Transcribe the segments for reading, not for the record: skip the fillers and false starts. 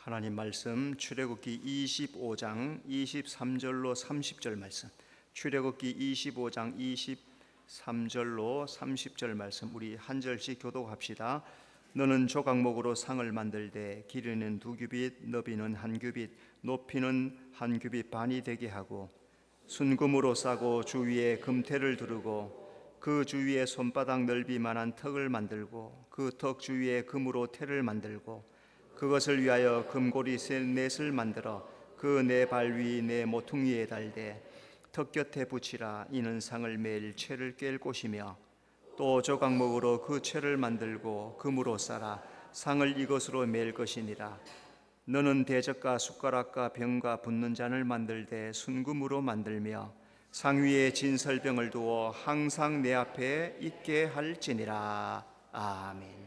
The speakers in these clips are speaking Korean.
하나님 말씀 출애굽기 25장 23절로 30절 말씀, 출애굽기 25장 23절로 30절 말씀 우리 한 절씩 교독합시다. 너는 조각목으로 상을 만들되 길이는 2규빗, 너비는 1규빗, 높이는 1규빗 반이 되게 하고 순금으로 싸고 주위에 금테를 두르고 그 주위에 손바닥 넓이만한 턱을 만들고 그 턱 주위에 금으로 테를 만들고 그것을 위하여 금고리 넷을 만들어 그 네 발 위 네 모퉁이에 달되 턱 곁에 붙이라. 이는 상을 매일 채를 깰 곳이며 또 조각목으로 그 채를 만들고 금으로 싸라. 상을 이것으로 맬 것이니라. 너는 대적과 숟가락과 병과 붓는 잔을 만들되 순금으로 만들며 상 위에 진설병을 두어 항상 내 앞에 있게 할지니라. 아멘.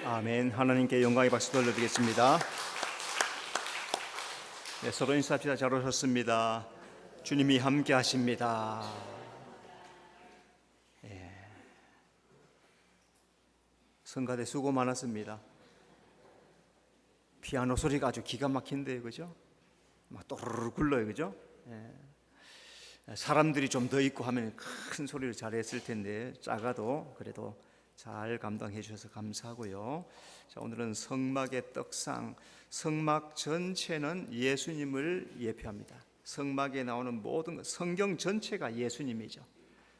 아멘. 하나님께 영광의 박수 돌려드리겠습니다. 네, 서로 인사합시다. 잘 오셨습니다. 주님이 함께 하십니다. 성가대 수고 많았습니다. 피아노 소리가 아주 기가 막힌데, 그죠? 막 또르르 굴러요, 그죠? 사람들이 좀 더 있고 하면 큰 소리를 잘했을 텐데 작아도 그래도 잘 감당해 주셔서 감사하고요. 자, 오늘은 성막의 떡상. 성막 전체는 예수님을 예표합니다. 성막에 나오는 모든 성경 전체가 예수님이죠.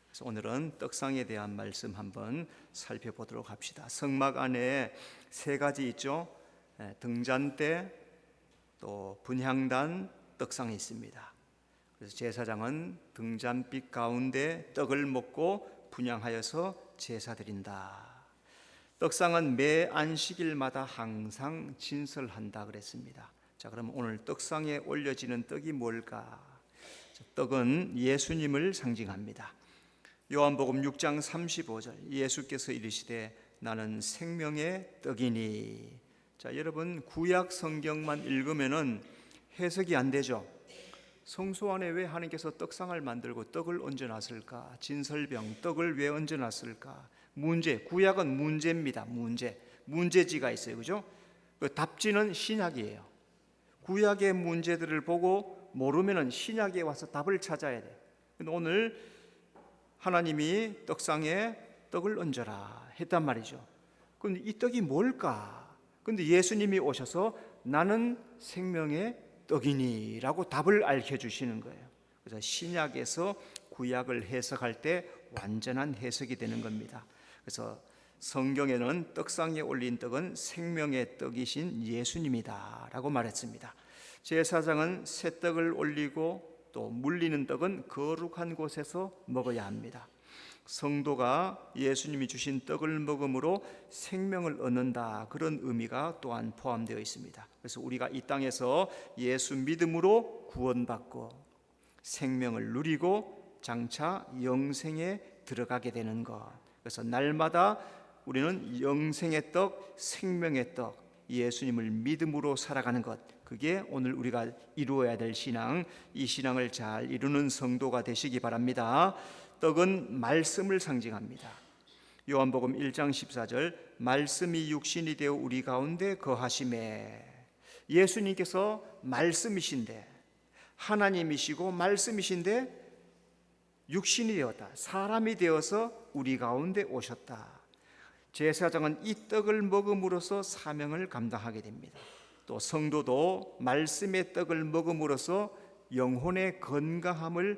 그래서 오늘은 떡상에 대한 말씀 한번 살펴보도록 합시다. 성막 안에 세 가지 있죠. 등잔대, 또 분향단, 떡상이 있습니다. 그래서 제사장은 등잔빛 가운데 떡을 먹고 분향하여서 제사 드린다. 떡상은 매 안식일마다 항상 진설한다 그랬습니다. 자, 그럼 오늘 떡상에 올려지는 떡이 뭘까? 떡은 예수님을 상징합니다. 요한복음 6장 35절 예수께서 이르시되 나는 생명의 떡이니. 자, 여러분 구약 성경만 읽으면은 해석이 안 되죠. 성소 안에 왜 하나님께서 떡상을 만들고 떡을 얹어놨을까? 진설병 떡을 왜 얹어놨을까? 문제, 구약은 문제입니다. 문제지가 있어요, 그죠? 그 답지는 신약이에요. 구약의 문제들을 보고 모르면은 신약에 와서 답을 찾아야 돼. 근데 오늘 하나님이 떡상에 떡을 얹어라 했단 말이죠. 근데 이 떡이 뭘까? 근데 예수님이 오셔서 나는 생명의 떡이니 라고 답을 알려주시는 거예요. 그래서 신약에서 구약을 해석할 때 완전한 해석이 되는 겁니다. 그래서 성경에는 떡상에 올린 떡은 생명의 떡이신 예수님이다 라고 말했습니다. 제사장은 새 떡을 올리고 또 물리는 떡은 거룩한 곳에서 먹어야 합니다. 성도가 예수님이 주신 떡을 먹음으로 생명을 얻는다, 그런 의미가 또한 포함되어 있습니다. 그래서 우리가 이 땅에서 예수 믿음으로 구원받고 생명을 누리고 장차 영생에 들어가게 되는 것. 그래서 날마다 우리는 영생의 떡, 생명의 떡, 예수님을 믿음으로 살아가는 것, 그게 오늘 우리가 이루어야 될 신앙, 이 신앙을 잘 이루는 성도가 되시기 바랍니다. 떡은 말씀을 상징합니다. 요한복음 1장 14절 말씀이 육신이 되어 우리 가운데 거하심에. 예수님께서 말씀이신데, 하나님이시고 말씀이신데 육신이 되었다, 사람이 되어서 우리 가운데 오셨다. 제사장은 이 떡을 먹음으로써 사명을 감당하게 됩니다. 또 성도도 말씀의 떡을 먹음으로써 영혼의 건강함을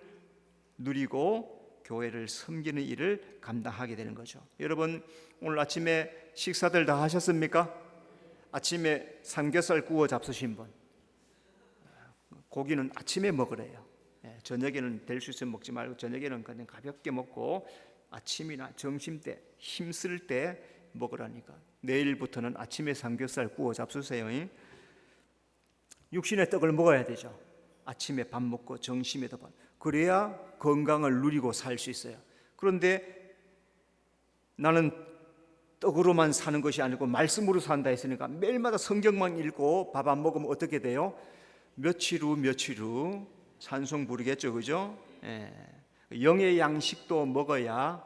누리고 교회를 섬기는 일을 감당하게 되는 거죠. 여러분 오늘 아침에 식사들 다 하셨습니까? 아침에 삼겹살 구워 잡수신 분, 고기는 아침에 먹으래요. 저녁에는 될 수 있으면 먹지 말고 저녁에는 그냥 가볍게 먹고 아침이나 점심 때 힘쓸 때 먹으라니까. 내일부터는 아침에 삼겹살 구워 잡수세요. 육신의 떡을 먹어야 되죠. 아침에 밥 먹고 점심에도 밥, 그래야 건강을 누리고 살 수 있어요. 그런데 나는 떡으로만 사는 것이 아니고 말씀으로 산다 했으니까 매일마다 성경만 읽고 밥 안 먹으면 어떻게 돼요? 며칠 후 찬송 부르겠죠, 그죠? 영의 양식도 먹어야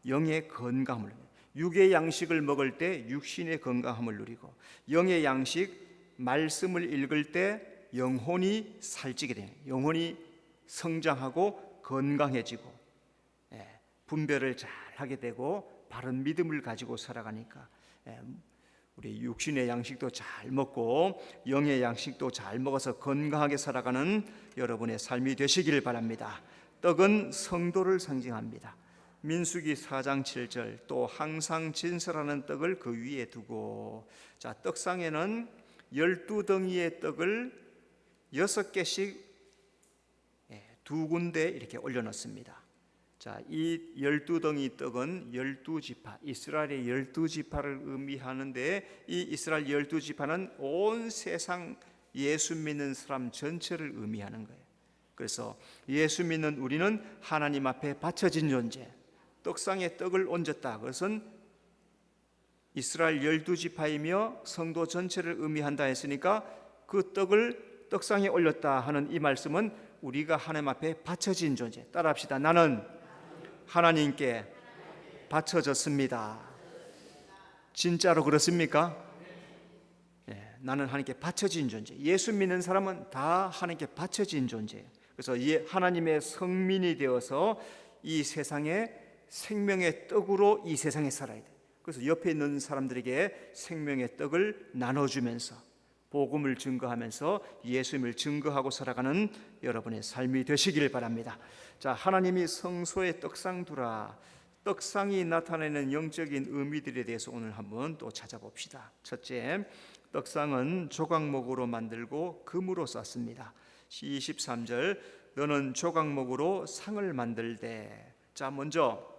영의 건강을 누려요. 육의 양식을 먹을 때 육신의 건강함을 누리고, 영의 양식 말씀을 읽을 때 영혼이 살찌게 돼요. 영혼이 성장하고 건강해지고 분별을 잘 하게 되고 바른 믿음을 가지고 살아가니까 우리 육신의 양식도 잘 먹고 영의 양식도 잘 먹어서 건강하게 살아가는 여러분의 삶이 되시길 바랍니다. 떡은 성도를 상징합니다. 민수기 4장 7절 또 항상 진설하는 떡을 그 위에 두고. 자, 떡상에는 12덩이의 떡을 6개씩 두 군데 이렇게 올려놓습니다. 자, 이 12덩이 떡은 12지파, 이스라엘의 12지파를 의미하는데, 이 이스라엘 12지파는 온 세상 예수 믿는 사람 전체를 의미하는 거예요. 그래서 예수 믿는 우리는 하나님 앞에 바쳐진 존재, 떡상에 떡을 얹었다, 그것은 이스라엘 12지파이며 성도 전체를 의미한다 했으니까 그 떡을 떡상에 올렸다 하는 이 말씀은 우리가 하나님 앞에 바쳐진 존재. 따라합시다. 나는 하나님께 바쳐졌습니다. 진짜로 그렇습니까? 나는 하나님께 바쳐진 존재. 예수 믿는 사람은 다 하나님께 바쳐진 존재예요. 그래서 하나님의 성민이 되어서 이 세상에 생명의 떡으로 이 세상에 살아야 돼. 그래서 옆에 있는 사람들에게 생명의 떡을 나눠주면서 복음을 증거하면서 예수님을 증거하고 살아가는 여러분의 삶이 되시길 바랍니다. 자, 하나님이 성소에 떡상 두라. 떡상이 나타내는 영적인 의미들에 대해서 오늘 한번 또 찾아봅시다. 첫째, 떡상은 조각목으로 만들고 금으로 쌌습니다. 23절, 너는 조각목으로 상을 만들되. 자, 먼저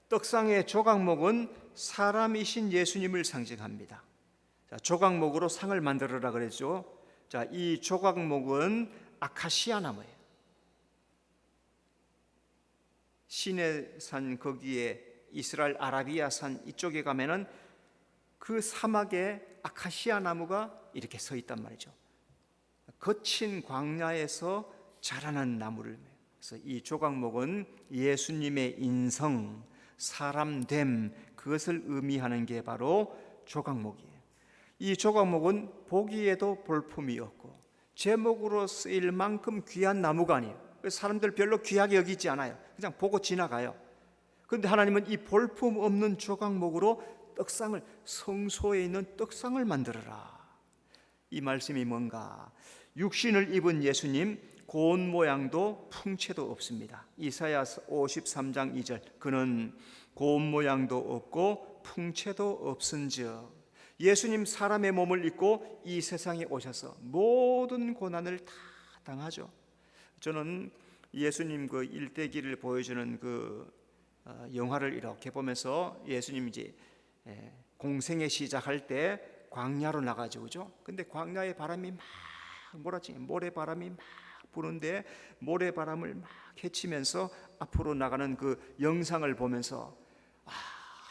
떡상의 조각목은 사람이신 예수님을 상징합니다. 자, 조각목으로 상을 만들어라 그랬죠. 자, 이 조각목은 아카시아 나무예요. 시내산 거기에 이스라엘 아라비아 산 이쪽에 가면은 그 사막에 아카시아 나무가 이렇게 서 있단 말이죠. 거친 광야에서 자라는 나무를. 그래서 이 조각목은 예수님의 인성, 사람됨, 그것을 의미하는 게 바로 조각목이에요. 이 조각목은 보기에도 볼품이 없고 제목으로 쓰일 만큼 귀한 나무가 아니에요. 사람들 별로 귀하게 여기지 않아요. 그냥 보고 지나가요. 그런데 하나님은 이 볼품 없는 조각목으로 떡상을, 성소에 있는 떡상을 만들어라. 이 말씀이 뭔가? 육신을 입은 예수님, 고운 모양도 풍채도 없습니다. 이사야 53장 2절, 그는 고운 모양도 없고 풍채도 없은즉. 예수님 사람의 몸을 입고 이 세상에 오셔서 모든 고난을 다 당하죠. 저는 예수님 그 일대기를 보여주는 그 영화를 이렇게 보면서 예수님 이제 공생애 시작할 때 광야로 나가죠, 그죠? 근데 광야의 바람이 막 몰아치고 모래바람이 막 부는데 모래바람을 막 헤치면서 앞으로 나가는 그 영상을 보면서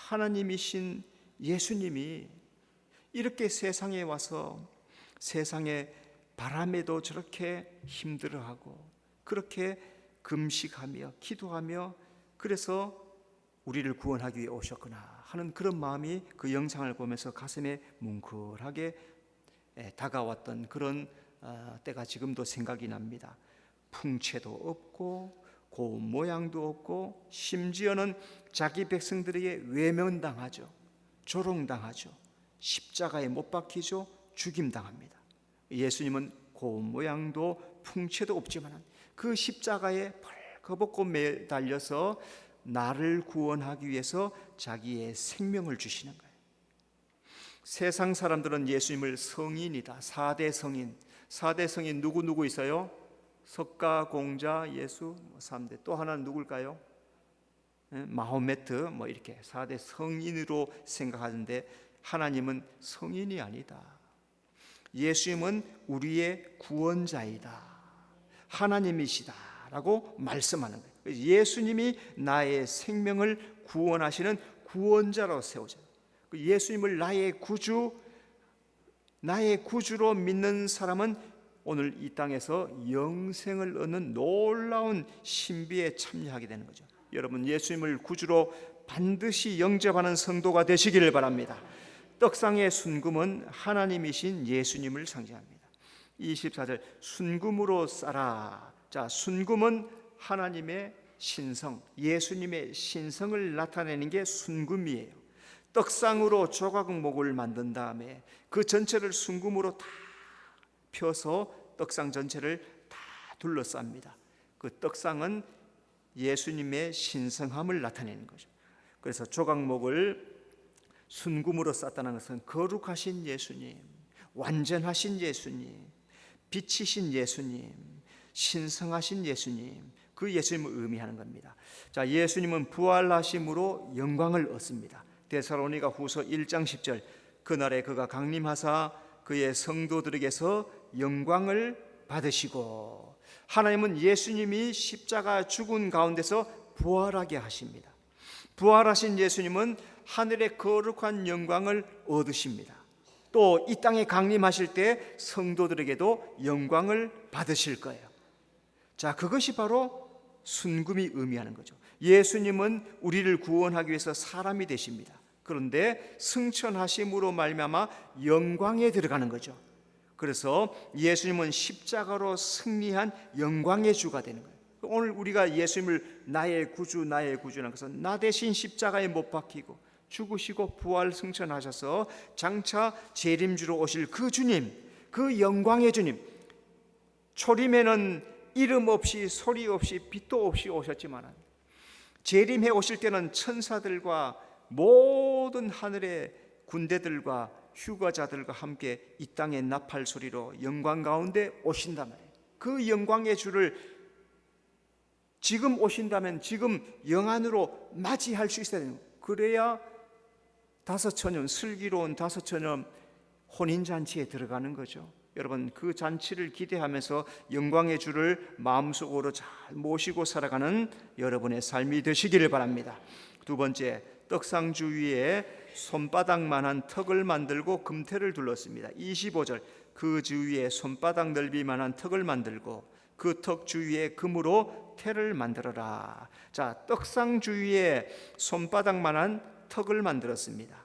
하나님이신 예수님이 이렇게 세상에 와서 세상의 바람에도 저렇게 힘들어하고 그렇게 금식하며 기도하며 그래서 우리를 구원하기 위해 오셨구나 하는 그런 마음이 그 영상을 보면서 가슴에 뭉클하게 다가왔던 그런 때가 지금도 생각이 납니다. 풍채도 없고 고운 모양도 없고 심지어는 자기 백성들에게 외면당하죠. 조롱당하죠. 십자가에 못 박히죠. 죽임당합니다. 예수님은 고운 모양도 풍채도 없지만 그 십자가에 벌거벗고 매달려서 나를 구원하기 위해서 자기의 생명을 주시는 거예요. 세상 사람들은 예수님을 성인이다, 4대 성인. 4대 성인 누구 있어요? 석가, 공자, 예수, 3대. 또 하나는 누굴까요? 마호메트, 이렇게 4대 성인으로 생각하는데 하나님은 성인이 아니다. 예수님은 우리의 구원자이다, 하나님이시다 라고 말씀하는 거예요. 예수님이 나의 생명을 구원하시는 구원자로 세워져요. 예수님을 나의 구주로 믿는 사람은 오늘 이 땅에서 영생을 얻는 놀라운 신비에 참여하게 되는 거죠. 여러분, 예수님을 구주로 반드시 영접하는 성도가 되시기를 바랍니다. 떡상의 순금은 하나님이신 예수님을 상징합니다. 24절, 순금으로 싸라. 자, 순금은 하나님의 신성, 예수님의 신성을 나타내는 게 순금이에요. 떡상으로 조각목을 만든 다음에 그 전체를 순금으로 다 펴서 떡상 전체를 다 둘러쌉니다. 그 떡상은 예수님의 신성함을 나타내는 거죠. 그래서 조각목을 순금으로 쌌다는 것은 거룩하신 예수님, 완전하신 예수님, 빛이신 예수님, 신성하신 예수님, 그 예수님을 의미하는 겁니다. 자, 예수님은 부활하심으로 영광을 얻습니다. 데살로니가 후서 1장 10절, 그날에 그가 강림하사 그의 성도들에게서 영광을 받으시고. 하나님은 예수님이 십자가 죽은 가운데서 부활하게 하십니다. 부활하신 예수님은 하늘의 거룩한 영광을 얻으십니다. 또 이 땅에 강림하실 때 성도들에게도 영광을 받으실 거예요. 자, 그것이 바로 순금이 의미하는 거죠. 예수님은 우리를 구원하기 위해서 사람이 되십니다. 그런데 승천하심으로 말미암아 영광에 들어가는 거죠. 그래서 예수님은 십자가로 승리한 영광의 주가 되는 거예요. 오늘 우리가 예수님을 나의 구주라는 것은 나 대신 십자가에 못 박히고 죽으시고 부활 승천하셔서 장차 재림주로 오실 그 주님, 그 영광의 주님, 초림에는 이름 없이 소리 없이 빛도 없이 오셨지만 재림해 오실 때는 천사들과 모든 하늘의 군대들과 휴거자들과 함께 이 땅의 나팔 소리로 영광 가운데 오신단 말이에요. 그 영광의 주를 지금 오신다면 지금 영안으로 맞이할 수 있어야 돼요. 그래야 다섯천년, 슬기로운 다섯천년 혼인잔치에 들어가는 거죠. 여러분, 그 잔치를 기대하면서 영광의 주를 마음속으로 잘 모시고 살아가는 여러분의 삶이 되시기를 바랍니다. 두 번째, 떡상 주위에 손바닥만한 턱을 만들고 금태를 둘렀습니다. 25절, 그 주위에 손바닥 넓이만한 턱을 만들고 그 턱 주위에 금으로 태를 만들어라. 자, 떡상 주위에 손바닥만한 턱을 만들었습니다.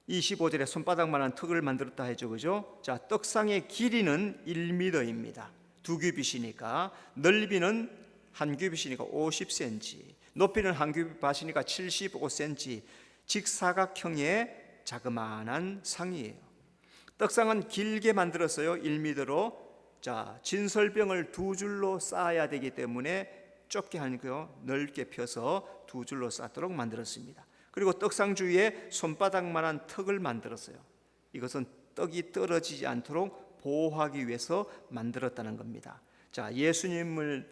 25절에 손바닥만한 턱을 만들었다 해죠, 그죠? 자, 떡상의 길이는 1m입니다. 2규빗이니까, 넓이는 한 규빗이니까 50cm, 높이는 한 규빗이니까 75cm, 직사각형의 자그마한 상이에요. 떡상은 길게 만들었어요. 1m로. 자, 진설병을 두 줄로 쌓아야 되기 때문에 좁게 하니까요, 넓게 펴서 두 줄로 쌓도록 만들었습니다. 그리고 떡상 주위에 손바닥만한 턱을 만들었어요. 이것은 떡이 떨어지지 않도록 보호하기 위해서 만들었다는 겁니다. 자, 예수 믿는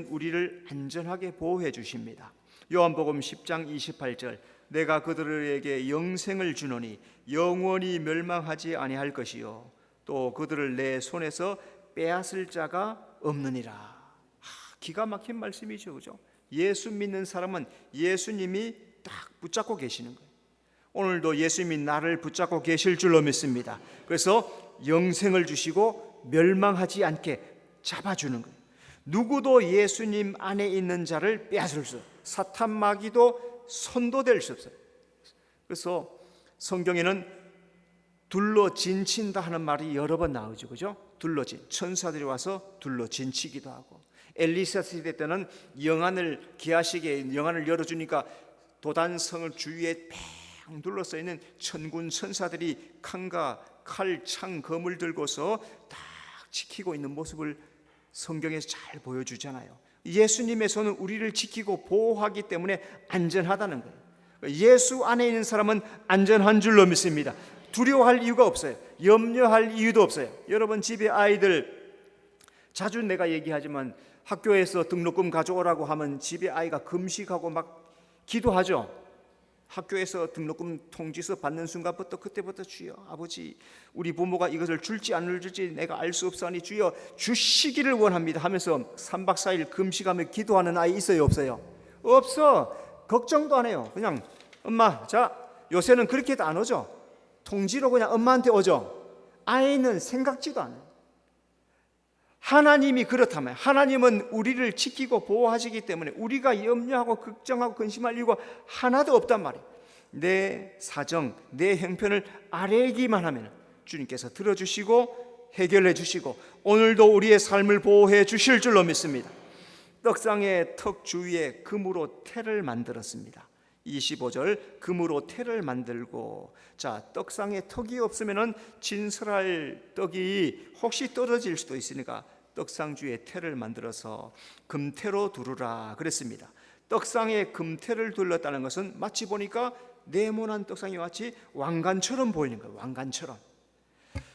우리를 안전하게 보호해 주십니다. 요한복음 10장 28절, 내가 그들에게 영생을 주노니 영원히 멸망하지 아니할 것이요 또 그들을 내 손에서 빼앗을 자가 없느니라. 기가 막힌 말씀이죠, 그죠? 예수 믿는 사람은 예수님이 딱 붙잡고 계시는 거예요. 오늘도 예수님이 나를 붙잡고 계실 줄로 믿습니다. 그래서 영생을 주시고 멸망하지 않게 잡아주는 거예요. 누구도 예수님 안에 있는 자를 빼앗을 수 없어요. 사탄 마귀도 손도 댈 수 없어요. 그래서 성경에는 둘러 진친다 하는 말이 여러 번 나오죠, 그죠? 둘러진, 천사들이 와서 둘러 진치기도 하고, 엘리사 시대 때는 영안을 기하시게 영안을 열어주니까 도단성을 주위에 팽 둘러서 있는 천군 천사들이 칼과 칼, 창, 검을 들고서 딱 지키고 있는 모습을 성경에서 잘 보여주잖아요. 예수님의 손은 우리를 지키고 보호하기 때문에 안전하다는 거예요. 예수 안에 있는 사람은 안전한 줄로 믿습니다. 두려워할 이유가 없어요. 염려할 이유도 없어요. 여러분 집에 아이들, 자주 내가 얘기하지만 학교에서 등록금 가져오라고 하면 집에 아이가 금식하고 막 기도하죠. 학교에서 등록금 통지서 받는 순간부터 그때부터 주여 아버지, 우리 부모가 이것을 줄지 안 줄지 내가 알 수 없사니 주여 주시기를 원합니다 하면서 3박 4일 금식하며 기도하는 아이 있어요, 없어요? 없어. 걱정도 안 해요. 그냥 엄마, 자, 요새는 그렇게도 안 오죠. 통지로 그냥 엄마한테 오죠. 아이는 생각지도 않아요. 하나님이 그렇다면, 하나님은 우리를 지키고 보호하시기 때문에 우리가 염려하고 걱정하고 근심할 이유가 하나도 없단 말이에요. 내 사정, 내 형편을 아뢰기만 하면 주님께서 들어주시고 해결해 주시고 오늘도 우리의 삶을 보호해 주실 줄로 믿습니다. 떡상의 턱 주위에 금으로 태를 만들었습니다. 25절, 금으로 태를 만들고, 자, 떡상에 턱이 없으면은 진설할 떡이 혹시 떨어질 수도 있으니까 떡상 주위에 태를 만들어서 금태로 두르라 그랬습니다. 떡상에 금태를 둘렀다는 것은 마치 보니까 네모난 떡상이 마치 왕관처럼 보이는 거예요. 왕관처럼.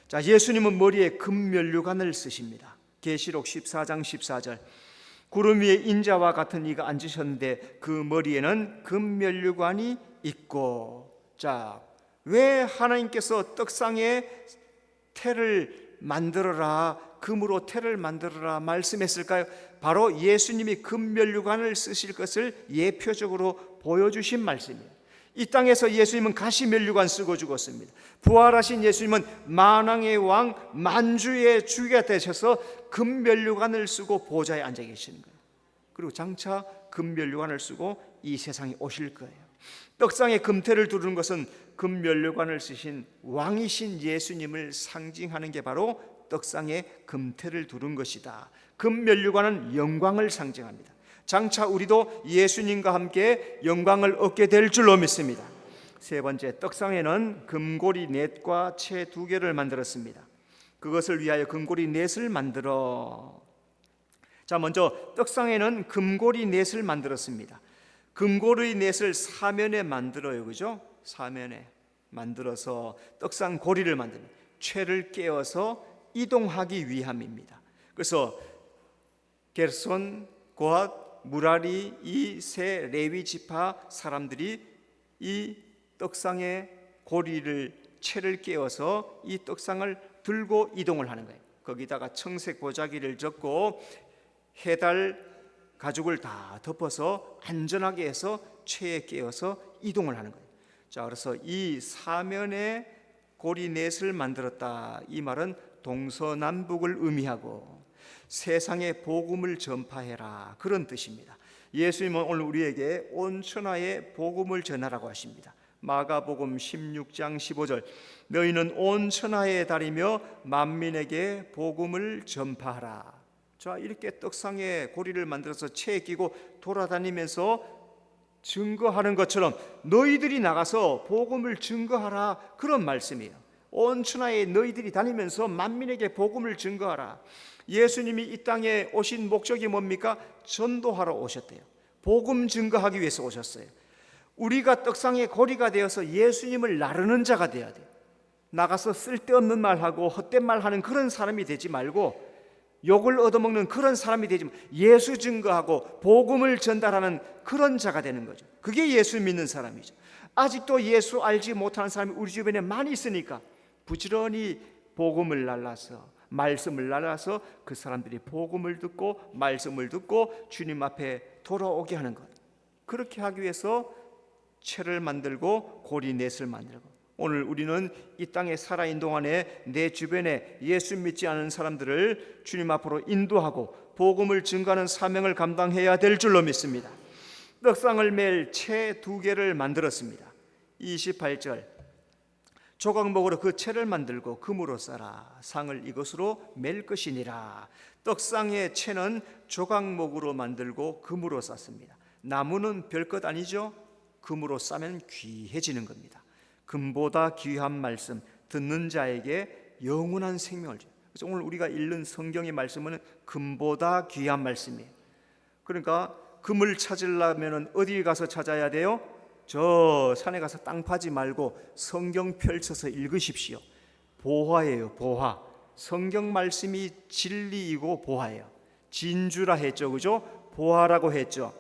자, 예수님은 머리에 금면류관을 쓰십니다. 계시록 14장 14절, 구름 위에 인자와 같은 이가 앉으셨는데 그 머리에는 금면류관이 있고. 자, 왜 하나님께서 떡상에 태를 만들어라, 금으로 태를 만들어라 말씀했을까요? 바로 예수님이 금면류관을 쓰실 것을 예표적으로 보여주신 말씀이에요. 이 땅에서 예수님은 가시면류관 쓰고 죽었습니다. 부활하신 예수님은 만왕의 왕, 만주의 주가 되셔서 금면류관을 쓰고 보좌에 앉아 계시는 거예요. 그리고 장차 금면류관을 쓰고 이 세상에 오실 거예요. 떡상에 금태를 두르는 것은 금면류관을 쓰신 왕이신 예수님을 상징하는 게 바로 떡상에 금태를 두른 것이다. 금면류관은 영광을 상징합니다. 장차 우리도 예수님과 함께 영광을 얻게 될 줄로 믿습니다. 세 번째, 떡상에는 금고리 넷과 채 2개를 만들었습니다. 그것을 위하여 금고리 넷을 만들어. 자, 먼저 떡상에는 금고리 넷을 만들었습니다. 금고리 넷을 사면에 만들어요, 그죠? 사면에 만들어서 떡상 고리를 만듭니다. 채를 깨어서 이동하기 위함입니다. 그래서 게르손, 고핫, 무라리 이 세 레위 지파 사람들이 이 떡상의 고리를 채를 깨어서 이 떡상을 들고 이동을 하는 거예요. 거기다가 청색 보자기를 젓고 해달 가죽을 다 덮어서 안전하게 해서 채에 깨어서 이동을 하는 거예요. 자, 그래서 이 사면에 고리 넷을 만들었다. 이 말은 동서남북을 의미하고 세상에 복음을 전파해라, 그런 뜻입니다. 예수님은 오늘 우리에게 온 천하에 복음을 전하라고 하십니다. 마가복음 16장 15절, 너희는 온 천하에 다니며 만민에게 복음을 전파하라. 자, 이렇게 떡상에 고리를 만들어서 채에 끼고 돌아다니면서 증거하는 것처럼 너희들이 나가서 복음을 증거하라, 그런 말씀이에요. 온 천하에 너희들이 다니면서 만민에게 복음을 증거하라. 예수님이 이 땅에 오신 목적이 뭡니까? 전도하러 오셨대요. 복음 증거하기 위해서 오셨어요. 우리가 떡상의 고리가 되어서 예수님을 나르는 자가 되어야 돼요. 나가서 쓸데없는 말하고 헛된 말하는 그런 사람이 되지 말고, 욕을 얻어먹는 그런 사람이 되지 말고 예수 증거하고 복음을 전달하는 그런 자가 되는 거죠. 그게 예수 믿는 사람이죠. 아직도 예수 알지 못하는 사람이 우리 주변에 많이 있으니까 부지런히 복음을 날라서, 말씀을 날라서 그 사람들이 복음을 듣고 말씀을 듣고 주님 앞에 돌아오게 하는 것. 그렇게 하기 위해서 채를 만들고 고리 넷을 만들고, 오늘 우리는 이 땅에 살아있는 동안에 내 주변에 예수 믿지 않은 사람들을 주님 앞으로 인도하고 복음을 증거하는 사명을 감당해야 될 줄로 믿습니다. 떡상을 맬 채 2개를 만들었습니다. 28절, 조각목으로 그 채를 만들고 금으로 싸라. 상을 이것으로 맬 것이니라. 떡상의 채는 조각목으로 만들고 금으로 쌌습니다. 나무는 별것 아니죠. 금으로 싸면 귀해지는 겁니다. 금보다 귀한 말씀, 듣는 자에게 영원한 생명을 줘요. 그래서 오늘 우리가 읽는 성경의 말씀은 금보다 귀한 말씀이에요. 그러니까 금을 찾으려면 어디 가서 찾아야 돼요? 저 산에 가서 땅 파지 말고 성경 펼쳐서 읽으십시오. 보화예요, 보화. 성경 말씀이 진리이고 보화예요. 진주라 했죠, 그죠? 보화라고 했죠.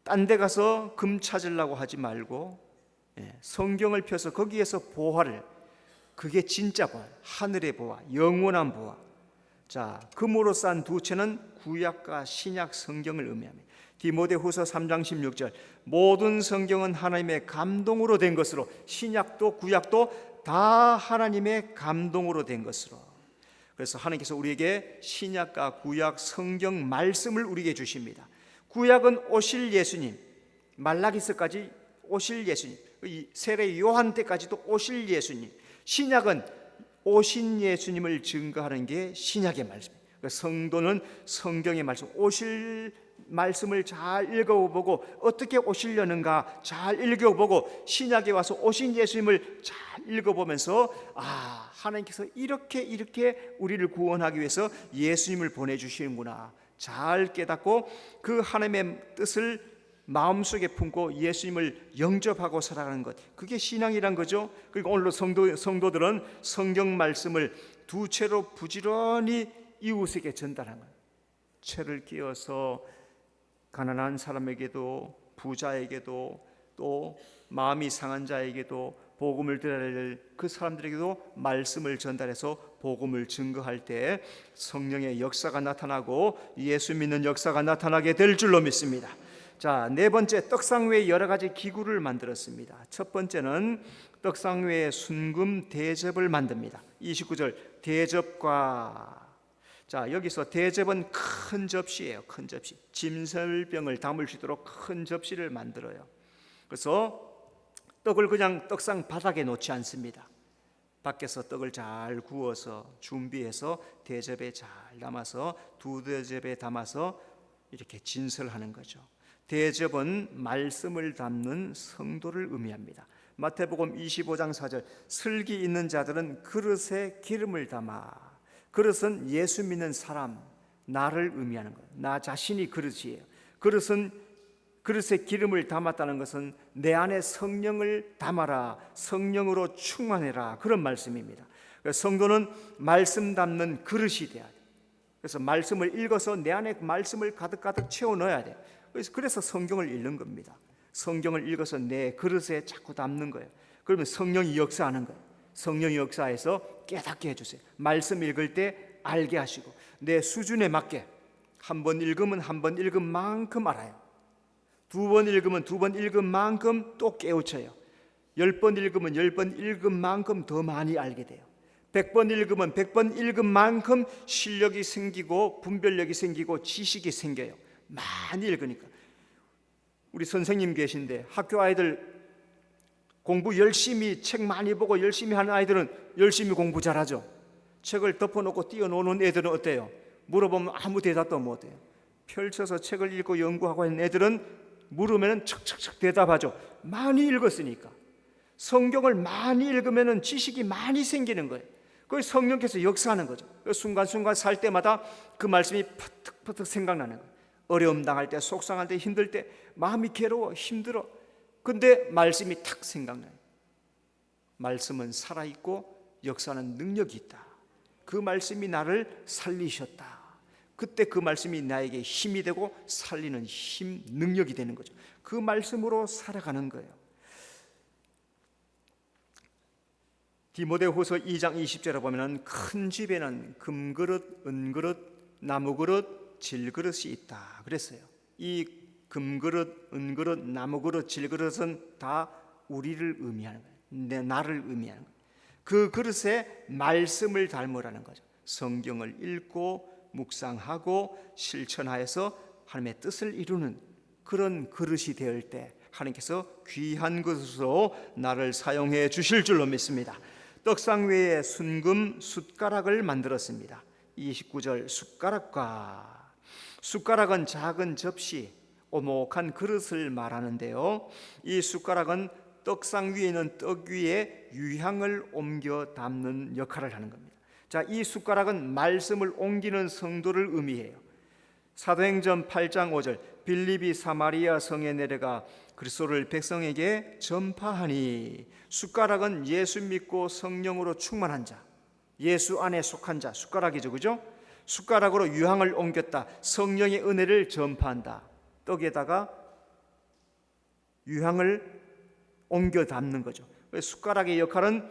딴 데 가서 금 찾으려고 하지 말고 성경을 펴서 거기에서 보화를, 그게 진짜 보화, 하늘의 보화, 영원한 보화. 자, 금으로 싼 2채는 구약과 신약 성경을 의미합니다. 디모데후서 3장 16절, 모든 성경은 하나님의 감동으로 된 것으로, 신약도 구약도 다 하나님의 감동으로 된 것으로. 그래서 하나님께서 우리에게 신약과 구약 성경 말씀을 우리에게 주십니다. 구약은 오실 예수님, 말라기서까지 오실 예수님, 세례 요한 때까지도 오실 예수님. 신약은 오신 예수님을 증거하는 게 신약의 말씀입니다. 성도는 성경의 말씀, 오실 말씀을 잘 읽어보고 어떻게 오시려는가 잘 읽어보고 신약에 와서 오신 예수님을 잘 읽어보면서, 아, 하나님께서 이렇게 우리를 구원하기 위해서 예수님을 보내주시는구나 잘 깨닫고 그 하나님의 뜻을 마음속에 품고 예수님을 영접하고 살아가는 것, 그게 신앙이란 거죠. 그리고 오늘도 성도들은 성경 말씀을 2채로 부지런히 이웃에게 전달하는 거예요. 채를 끼워서 가난한 사람에게도 부자에게도 또 마음이 상한 자에게도 복음을 들어야 될 그 사람들에게도 말씀을 전달해서 복음을 증거할 때 성령의 역사가 나타나고 예수 믿는 역사가 나타나게 될 줄로 믿습니다. 자, 4번째, 떡상 외에 여러 가지 기구를 만들었습니다. 첫 번째는 떡상 외에 순금 대접을 만듭니다. 29절, 대접과, 자, 여기서 대접은 큰 접시예요. 큰 접시. 짐설병을 담을 수 있도록 큰 접시를 만들어요. 그래서 떡을 그냥 떡상 바닥에 놓지 않습니다. 밖에서 떡을 잘 구워서 준비해서 대접에 잘 담아서 두 대접에 담아서 이렇게 진설하는 거죠. 대접은 말씀을 담는 성도를 의미합니다. 마태복음 25장 4절, 슬기 있는 자들은 그릇에 기름을 담아. 그릇은 예수 믿는 사람, 나를 의미하는 거예요. 나 자신이 그릇이에요. 그릇에 기름을 담았다는 것은 내 안에 성령을 담아라, 성령으로 충만해라, 그런 말씀입니다. 성도는 말씀 담는 그릇이 돼야 돼. 그래서 말씀을 읽어서 내 안에 말씀을 가득가득 채워 넣어야 돼. 그래서 성경을 읽는 겁니다. 성경을 읽어서 내 그릇에 자꾸 담는 거예요. 그러면 성령이 역사하는 거예요. 성령이 역사해서 깨닫게 해주세요. 말씀 읽을 때 알게 하시고 내 수준에 맞게 한 번 읽으면 한 번 읽은 만큼 알아요. 두 번 읽으면 두 번 읽은 만큼 또 깨우쳐요. 10번 읽으면 10번 읽은 만큼 더 많이 알게 돼요. 100번 읽으면 100번 읽은 만큼 실력이 생기고 분별력이 생기고 지식이 생겨요. 많이 읽으니까. 우리 선생님 계신데 학교 아이들 공부 열심히 책 많이 보고 열심히 하는 아이들은 열심히 공부 잘하죠. 책을 덮어놓고 띄워놓는 애들은 어때요? 물어보면 아무 대답도 못해요. 펼쳐서 책을 읽고 연구하고 있는 애들은 물으면 척척척 대답하죠. 많이 읽었으니까. 성경을 많이 읽으면 지식이 많이 생기는 거예요. 그걸 성령께서 역사하는 거죠. 순간순간 살 때마다 그 말씀이 퍼뜩퍼뜩 생각나는 거예요. 어려움 당할 때, 속상할 때, 힘들 때, 마음이 괴로워, 힘들어. 근데 말씀이 탁 생각나요. 말씀은 살아있고 역사하는 능력이 있다. 그 말씀이 나를 살리셨다. 그때 그 말씀이 나에게 힘이 되고 살리는 힘, 능력이 되는 거죠. 그 말씀으로 살아가는 거예요. 디모데후서 2장 20절에 보면 큰 집에는 금그릇, 은그릇, 나무그릇, 질그릇이 있다 그랬어요. 이 금그릇, 은그릇, 나무그릇, 질그릇은 다 우리를 의미하는 거예요. 나를 의미하는 거예요. 그 그릇에 말씀을 담으라는 거죠. 성경을 읽고 묵상하고 실천하여서 하나님의 뜻을 이루는 그런 그릇이 될 때 하나님께서 귀한 것으로 나를 사용해 주실 줄로 믿습니다. 떡상 외에 순금 숟가락을 만들었습니다. 29절, 숟가락은 작은 접시, 오목한 그릇을 말하는데요. 이 숟가락은 떡상 위에 있는 떡 위에 유향을 옮겨 담는 역할을 하는 겁니다. 자, 이 숟가락은 말씀을 옮기는 성도를 의미해요. 사도행전 8장 5절, 빌립이 사마리아 성에 내려가 그리스도를 백성에게 전파하니. 숟가락은 예수 믿고 성령으로 충만한 자, 예수 안에 속한 자, 숟가락이죠, 그죠? 숟가락으로 유향을 옮겼다. 성령의 은혜를 전파한다. 떡에다가 유향을 옮겨 담는 거죠. 숟가락의 역할은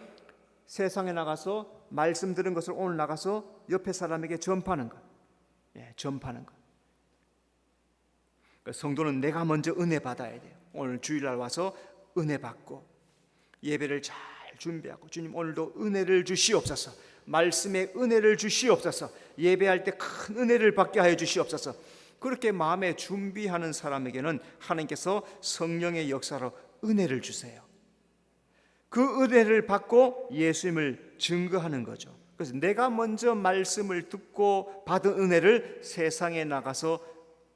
세상에 나가서 말씀 들은 것을 오늘 나가서 옆에 사람에게 전파하는 것. 전파하는 것. 그러니까 성도는 내가 먼저 은혜 받아야 돼요. 오늘 주일날 와서 은혜 받고 예배를 잘 준비하고 주님 오늘도 은혜를 주시옵소서. 말씀의 은혜를 주시옵소서. 예배할 때 큰 은혜를 받게 하여 주시옵소서. 그렇게 마음에 준비하는 사람에게는 하나님께서 성령의 역사로 은혜를 주세요. 그 은혜를 받고 예수님을 증거하는 거죠. 그래서 내가 먼저 말씀을 듣고 받은 은혜를 세상에 나가서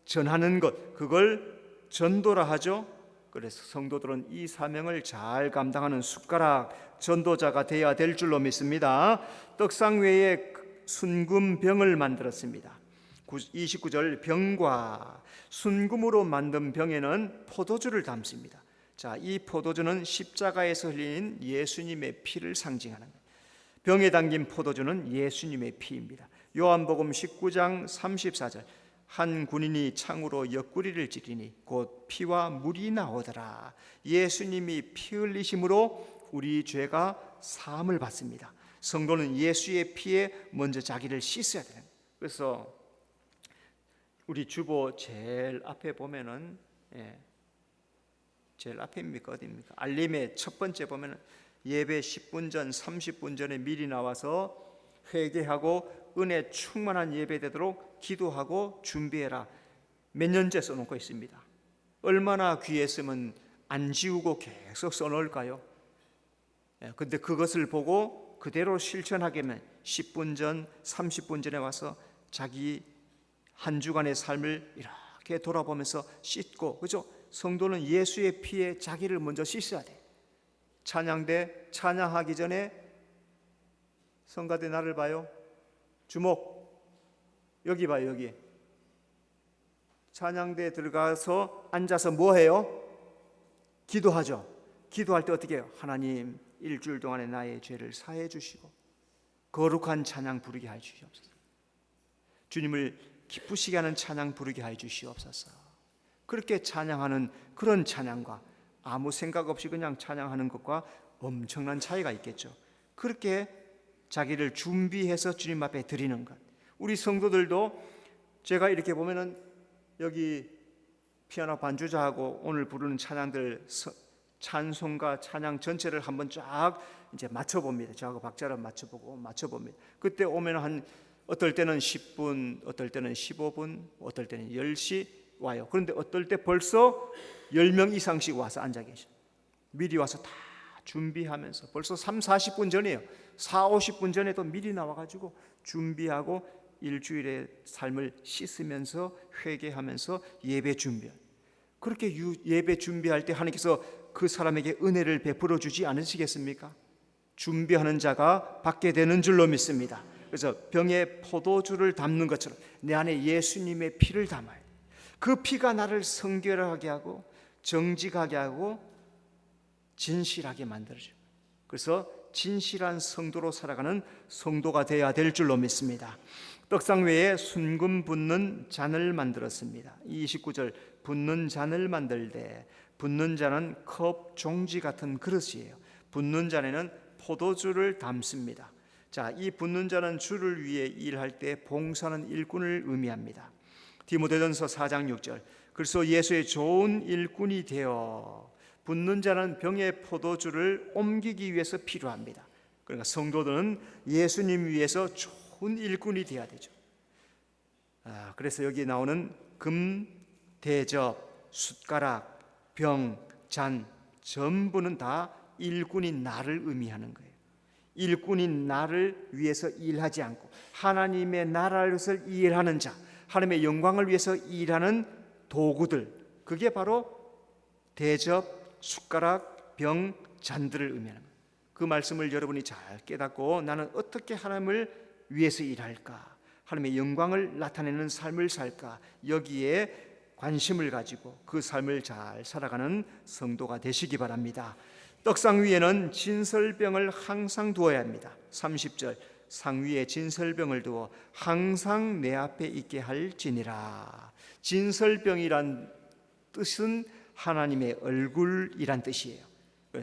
전하는 것, 그걸 전도라 하죠. 그래서 성도들은 이 사명을 잘 감당하는 숟가락 전도자가 되어야 될 줄로 믿습니다. 떡상 외에 순금병을 만들었습니다. 29절, 병과 순금으로 만든 병에는 포도주를 담습니다. 자, 이 포도주는 십자가에서 흘린 예수님의 피를 상징하는 거예요. 병에 담긴 포도주는 예수님의 피입니다. 요한복음 19장 34절, 한 군인이 창으로 옆구리를 찌르니 곧 피와 물이 나오더라. 예수님이 피 흘리심으로 우리 죄가 사함을 받습니다. 성도는 예수의 피에 먼저 자기를 씻어야 돼요. 그래서 우리 주보 제일 앞에 보면은 제일 앞입니까 어디입니까? 알림의 첫 번째 보면은 예배 10분 전 30분 전에 미리 나와서 회개하고 은혜 충만한 예배 되도록 기도하고 준비해라. 몇 년째 써놓고 있습니다. 얼마나 귀했으면 안 지우고 계속 써놓을까요? 근데 그것을 보고 그대로 실천하게 하면 10분 전, 30분 전에 와서 자기 한 주간의 삶을 이렇게 돌아보면서 씻고, 그죠? 성도는 예수의 피에 자기를 먼저 씻어야 돼. 찬양대 찬양하기 전에 성가대 나를 봐요. 주목. 여기 봐요, 여기. 찬양대에 들어가서 앉아서 뭐 해요? 기도하죠. 기도할 때 어떻게 해요? 하나님, 일주일 동안에 나의 죄를 사해 주시고 거룩한 찬양 부르게 하여 주시옵소서. 주님을 기쁘시게 하는 찬양 부르게 하여 주시옵소서. 그렇게 찬양하는 그런 찬양과 아무 생각 없이 그냥 찬양하는 것과 엄청난 차이가 있겠죠. 그렇게 자기를 준비해서 주님 앞에 드리는 것. 우리 성도들도 제가 이렇게 보면은 여기 피아노 반주자하고 오늘 부르는 찬양들, 찬송과 찬양 전체를 한번 쫙 이제 맞춰봅니다. 저하고 박자를 맞춰봅니다. 그때 오면 한 어떨 때는 10분, 어떨 때는 15분, 어떨 때는 10시 와요. 그런데 어떨 때 벌써 10명 이상씩 와서 앉아 계셔. 미리 와서 다 준비하면서 벌써 3, 40분 전이에요. 4, 50분 전에도 미리 나와가지고 준비하고 일주일의 삶을 씻으면서 회개하면서 예배 준비해요. 그렇게 예배 준비할 때 하나님께서 그 사람에게 은혜를 베풀어 주지 않으시겠습니까? 준비하는 자가 받게 되는 줄로 믿습니다. 그래서 병에 포도주를 담는 것처럼 내 안에 예수님의 피를 담아야 돼. 그 피가 나를 성결하게 하고 정직하게 하고 진실하게 만들어줘요. 그래서 진실한 성도로 살아가는 성도가 되어야 될 줄로 믿습니다. 떡상 외에 순금 붓는 잔을 만들었습니다. 29절, 붓는 잔을 만들되, 붓는 잔은 컵 종지 같은 그릇이에요. 붓는 잔에는 포도주를 담습니다. 자, 이 붓는 잔은 주를 위해 일할 때 봉사하는 일꾼을 의미합니다. 디모데전서 4장 6절, 그래서 예수의 좋은 일꾼이 되어 붓는 자는 병에 포도주를 옮기기 위해서 필요합니다. 그러니까 성도들은 예수님 위해서 좋은 일꾼이 되어야 되죠. 그래서 여기 나오는 금, 대접, 숟가락, 병, 잔 전부는 다 일꾼인 나를 의미하는 거예요. 일꾼인 나를 위해서 일하지 않고 하나님의 나라를 위해서 일하는 자, 하나님의 영광을 위해서 일하는 도구들, 그게 바로 대접, 숟가락, 병, 잔들을 의미하는 거예요. 그 말씀을 여러분이 잘 깨닫고 나는 어떻게 하나님을 위해서 일할까, 하나님의 영광을 나타내는 삶을 살까, 여기에 관심을 가지고 그 삶을 잘 살아가는 성도가 되시기 바랍니다. 떡상 위에는 진설병을 항상 두어야 합니다. 30절, 상 위에 진설병을 두어 항상 내 앞에 있게 할지니라. 진설병이란 뜻은 하나님의 얼굴이란 뜻이에요.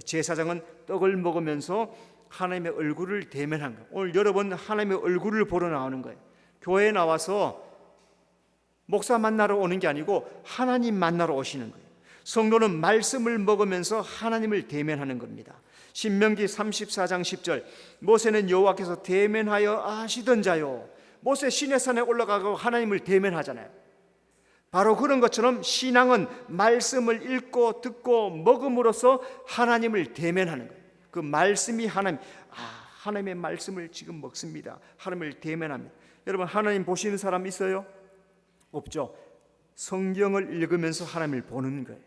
제사장은 떡을 먹으면서 하나님의 얼굴을 대면한 거예요. 오늘 여러분 하나님의 얼굴을 보러 나오는 거예요. 교회에 나와서 목사 만나러 오는 게 아니고 하나님 만나러 오시는 거예요. 성도는 말씀을 먹으면서 하나님을 대면하는 겁니다. 신명기 34장 10절, 모세는 여호와께서 대면하여 아시던 자요. 모세 시내산에 올라가고 하나님을 대면하잖아요. 바로 그런 것처럼 신앙은 말씀을 읽고 듣고 먹음으로써 하나님을 대면하는 거예요. 그 말씀이 하나님의 말씀을 지금 먹습니다. 하나님을 대면합니다. 여러분 하나님 보시는 사람 있어요? 없죠. 성경을 읽으면서 하나님을 보는 거예요.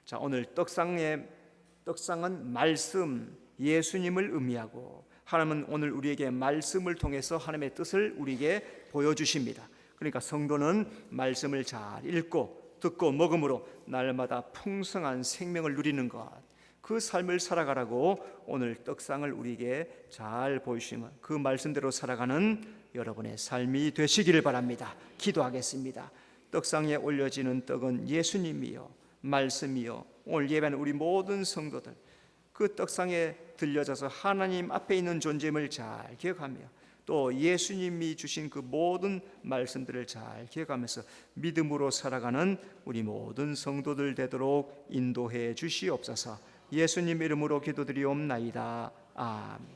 자, 오늘 떡상은 말씀, 예수님을 의미하고 하나님은 오늘 우리에게 말씀을 통해서 하나님의 뜻을 우리에게 보여주십니다. 그러니까 성도는 말씀을 잘 읽고 듣고 먹음으로 날마다 풍성한 생명을 누리는 것, 그 삶을 살아가라고 오늘 떡상을 우리에게 잘 보여주시는 그 말씀대로 살아가는 여러분의 삶이 되시기를 바랍니다. 기도하겠습니다. 떡상에 올려지는 떡은 예수님이요 말씀이요, 오늘 예배하는 우리 모든 성도들 그 떡상에 들려져서 하나님 앞에 있는 존재임을 잘 기억하며 또 예수님이 주신 그 모든 말씀들을 잘 기억하면서 믿음으로 살아가는 우리 모든 성도들 되도록 인도해 주시옵소서. 예수님 이름으로 기도드리옵나이다. 아멘.